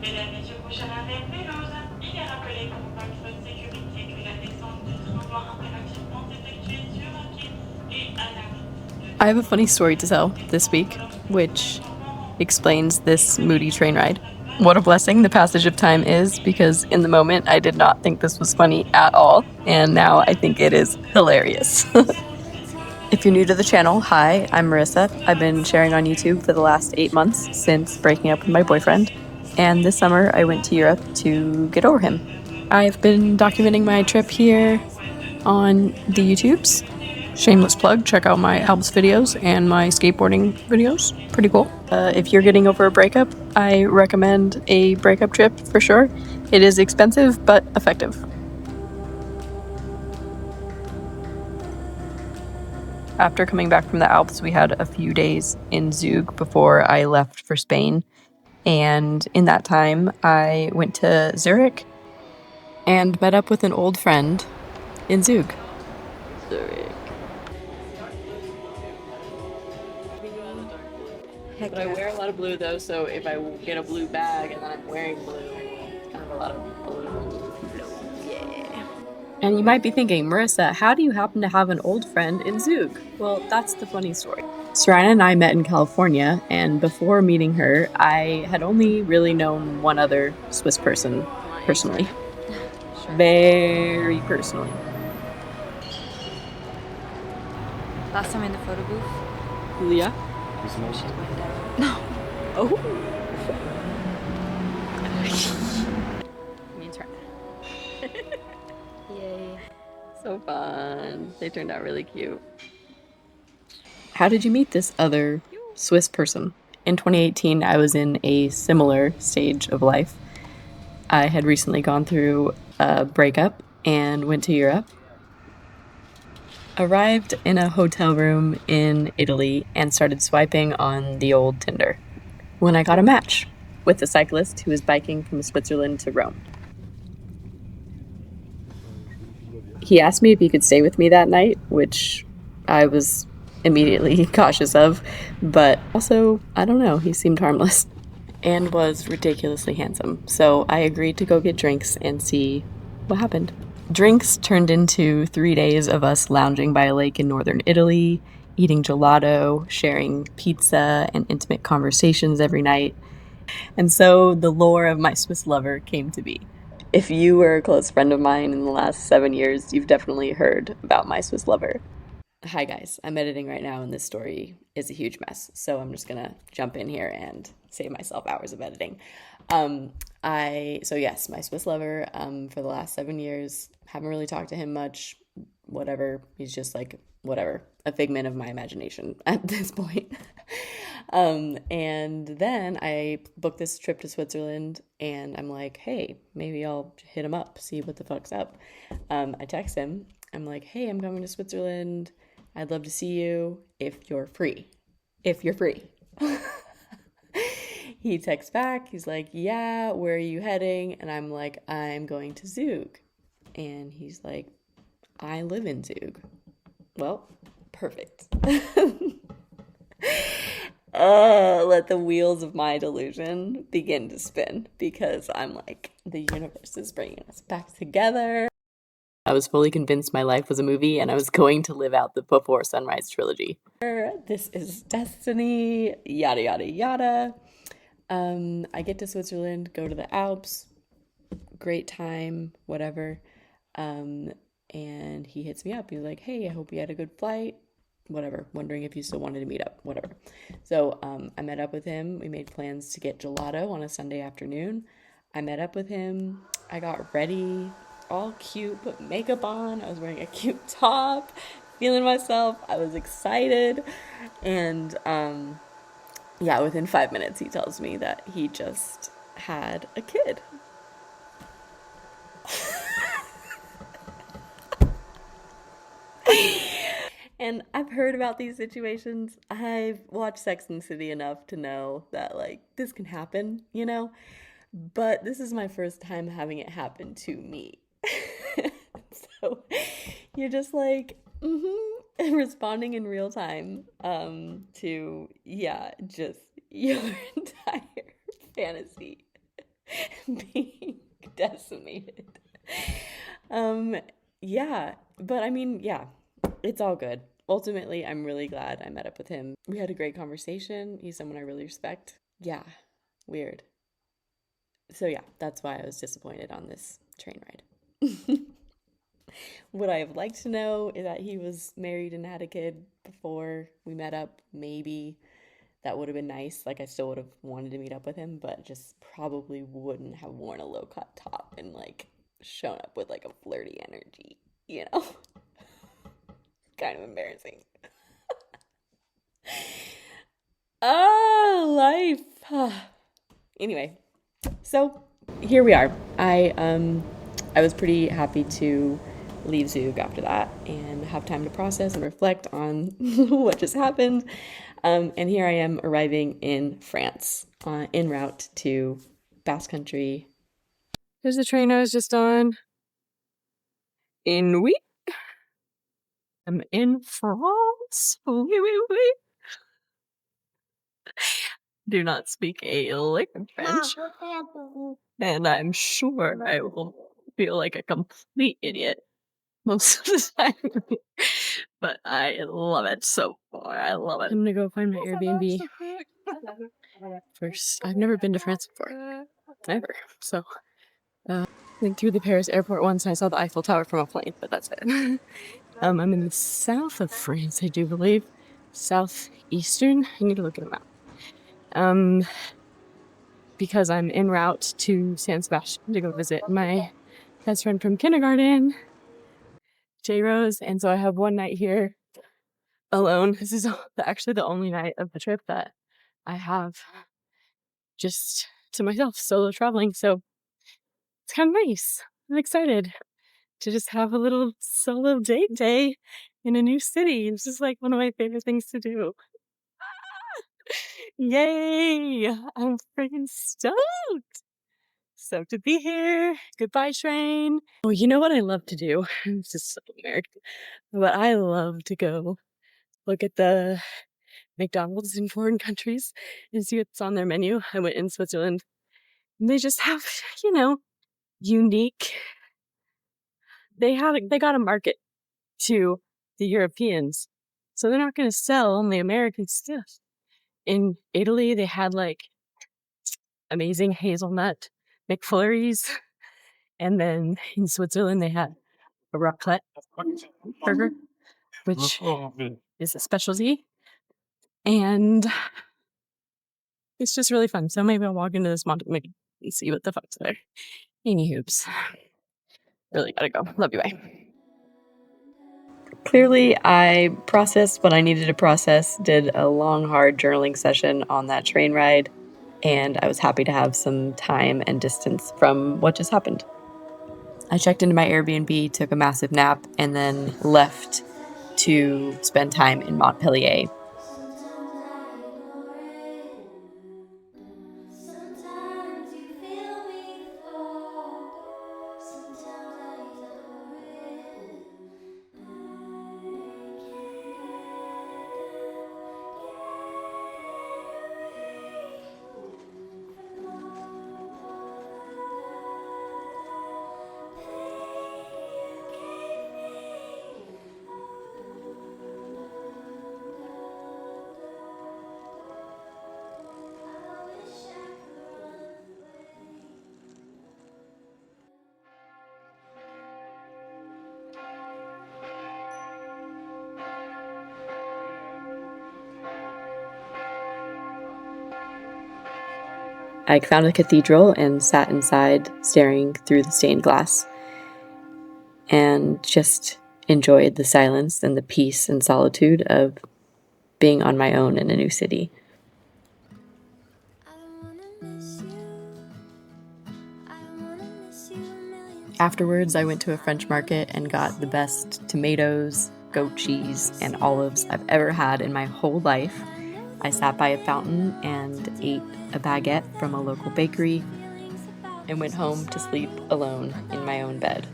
Mesdames, Messieurs, prochain arrêt Pélouse. Il est rappelé pour votre sécurité que la descente du train doit impérativement s'effectuer sur un pied et à l'arrêt. I have a funny story to tell this week, which explains this moody train ride. What a blessing the passage of time is, because in the moment I did not think this was funny at all, and now I think it is hilarious. If you're new to the channel, hi, I'm Marissa. I've been sharing on YouTube for the last 8 months since breaking up with my boyfriend, and this summer I went to Europe to get over him. I've been documenting my trip here on the YouTubes. Shameless plug, check out my Alps videos and my skateboarding videos. Pretty cool. If you're getting over a breakup, I recommend a breakup trip for sure. It is expensive, but effective. After coming back from the Alps, we had a few days in Zug before I left for Spain. And in that time, I went to Zurich and met up with an old friend in Zug. Zurich. But I wear a lot of blue though, so if I get a blue bag and then I'm wearing blue, it's kind of a lot of blue. Yeah. And you might be thinking, Marissa, how do you happen to have an old friend in Zug? Well, that's the funny story. Serena and I met in California, and before meeting her, I had only really known one other Swiss person personally. Very personally. Last time in the photo booth. Julia? She's going down. No. Oh. Me and Serena. Yay. So fun. They turned out really cute. How did you meet this other Swiss person? In 2018, I was in a similar stage of life. I had recently gone through a breakup and went to Europe. Arrived in a hotel room in Italy and started swiping on the old Tinder when I got a match with a cyclist who was biking from Switzerland to Rome. He asked me if he could stay with me that night, which I was immediately cautious of, but also, I don't know, he seemed harmless and was ridiculously handsome, so I agreed to go get drinks and see what happened. Drinks turned into 3 days of us lounging by a lake in northern Italy, eating gelato, sharing pizza, and intimate conversations every night. And so the lore of my Swiss lover came to be. If you were a close friend of mine in the last 7 years, you've definitely heard about my Swiss lover. Hi guys, I'm editing right now and this story is a huge mess, so I'm just gonna jump in here and save myself hours of editing. So yes, my Swiss lover, for the last 7 years, haven't really talked to him much, whatever, he's just like, whatever, a figment of my imagination at this point. And then I booked this trip to Switzerland and I'm like, hey, maybe I'll hit him up, see what the fuck's up. I text him, I'm like, hey, I'm coming to Switzerland, I'd love to see you if you're free. If you're free. He texts back, he's like, yeah, where are you heading? And I'm like, I'm going to Zug. And he's like, I live in Zug. Well, perfect. Let the wheels of my delusion begin to spin because I'm like, the universe is bringing us back together. I was fully convinced my life was a movie and I was going to live out the Before Sunrise trilogy. This is destiny, yada, yada, yada. I get to Switzerland, go to the Alps, great time, whatever. And he hits me up. He's like, hey, I hope you had a good flight, whatever, wondering if you still wanted to meet up, whatever. So I met up with him. We made plans to get gelato on a Sunday afternoon. I met up with him. I got ready, all cute, put makeup on. I was wearing a cute top, feeling myself. I was excited. And yeah, within 5 minutes, he tells me that he just had a kid. And I've heard about these situations. I've watched Sex and the City enough to know that, like, this can happen, you know? But this is my first time having it happen to me. So you're just like, responding in real time to, yeah, just your entire fantasy. being decimated. Yeah, but I mean, yeah, it's all good. Ultimately, I'm really glad I met up with him. We had a great conversation. He's someone I really respect. Yeah, weird. So yeah, that's why I was disappointed on this train ride. Would I have liked to know that he was married and had a kid before we met up? Maybe that would have been nice. Like, I still would have wanted to meet up with him, but just probably wouldn't have worn a low cut top and like shown up with like a flirty energy, you know? Kind of embarrassing. Life. Anyway, so here we are. I was pretty happy to leave Zug after that and have time to process and reflect on what just happened. And here I am arriving in France, en route to Basque Country. There's the train I was just on. In oui. I'm in France. Oui, oui, oui. Do not speak a lick of French. And I'm sure I will feel like a complete idiot most of the time. But I love it so far. I love it. I'm gonna go find my Airbnb first. I've never been to France before. Ever. So, went through the Paris airport once and I saw the Eiffel Tower from a plane, but that's it. I'm in the south of France, I do believe. Southeastern? I need to look at a map. Because I'm en route to San Sebastian to go visit my best friend from kindergarten, J Rose, and so I have one night here alone. This is actually the only night of the trip that I have just to myself, solo traveling, so it's kind of nice. I'm excited to just have a little solo date day in a new city. It's just like one of my favorite things to do. Yay! I'm freaking stoked! Stoked to be here. Goodbye, train. Oh, you know what I love to do? It's just so American. But I love to go look at the McDonald's in foreign countries and see what's on their menu. I went in Switzerland and they just have, unique. They got a market to the Europeans. So they're not going to sell only American stuff. In Italy, they had like amazing hazelnut McFlurries. And then in Switzerland, they had a raclette burger, which is a specialty. And it's just really fun. So maybe I'll walk into this Montpellier and see what the fuck's there. Any hoops. Really gotta go. Love you, bye. Clearly, I processed what I needed to process, did a long, hard journaling session on that train ride, and I was happy to have some time and distance from what just happened. I checked into my Airbnb, took a massive nap, and then left to spend time in Montpellier. I found a cathedral and sat inside, staring through the stained glass, and just enjoyed the silence and the peace and solitude of being on my own in a new city. Afterwards, I went to a French market and got the best tomatoes, goat cheese, and olives I've ever had in my whole life. I sat by a fountain and ate a baguette from a local bakery and went home to sleep alone in my own bed.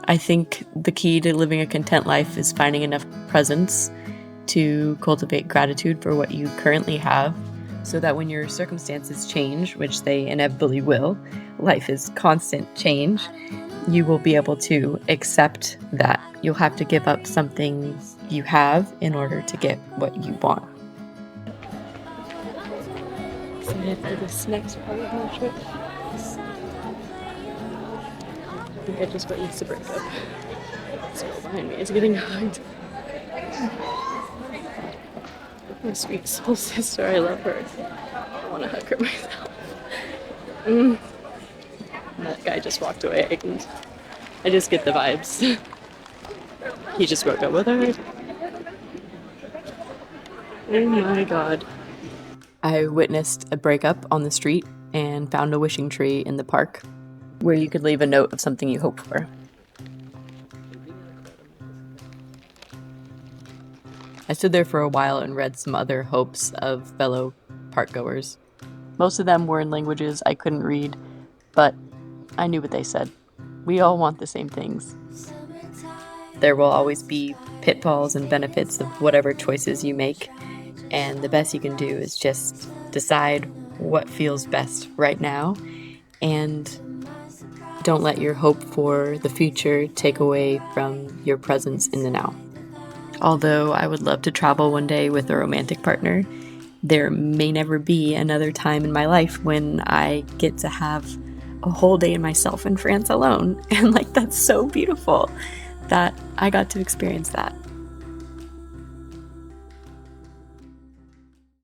I think the key to living a content life is finding enough presence to cultivate gratitude for what you currently have, so that when your circumstances change, which they inevitably will, life is constant change, you will be able to accept that you'll have to give up something you have in order to get what you want. Excited for this next part of my trip. I think I just witnessed a breakup. This girl behind me is getting hugged. My sweet soul sister, I love her. I want to hug her myself. And that guy just walked away, and I just get the vibes. He just broke up with her. Oh my god. I witnessed a breakup on the street and found a wishing tree in the park where you could leave a note of something you hoped for. I stood there for a while and read some other hopes of fellow parkgoers. Most of them were in languages I couldn't read, but I knew what they said. We all want the same things. There will always be pitfalls and benefits of whatever choices you make, and the best you can do is just decide what feels best right now, and don't let your hope for the future take away from your presence in the now. Although I would love to travel one day with a romantic partner, there may never be another time in my life when I get to have a whole day in myself in France alone. And that's so beautiful that I got to experience that.